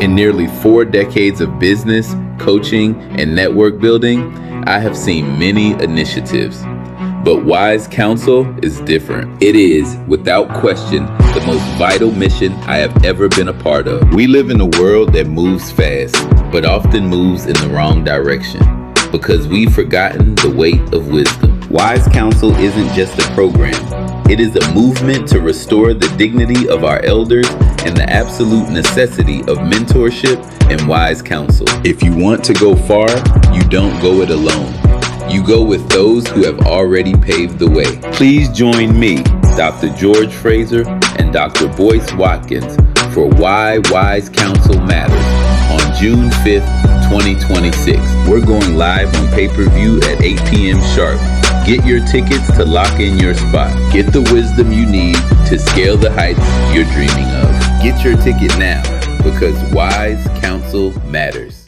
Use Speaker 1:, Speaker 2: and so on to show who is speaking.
Speaker 1: In nearly 4 decades of business, coaching, and network building, I have seen many initiatives. But Wise Counsel is different. It is, without question, the most vital mission I have ever been a part of. We live in a world that moves fast, but often moves in the wrong direction because we've forgotten the weight of wisdom. Wise Counsel isn't just a program. It is a movement to restore the dignity of our elders and the absolute necessity of mentorship and wise counsel. If you want to go far, you don't go it alone. You go with those who have already paved the way. Please join me, Dr. George Fraser and Dr. Boyce Watkins for Why Wise Counsel Matters on June 5th, 2026. We're going live on pay-per-view at 8 p.m. sharp. Get your tickets to lock in your spot. Get the wisdom you need to scale the heights you're dreaming of. Get your ticket now because wise counsel matters.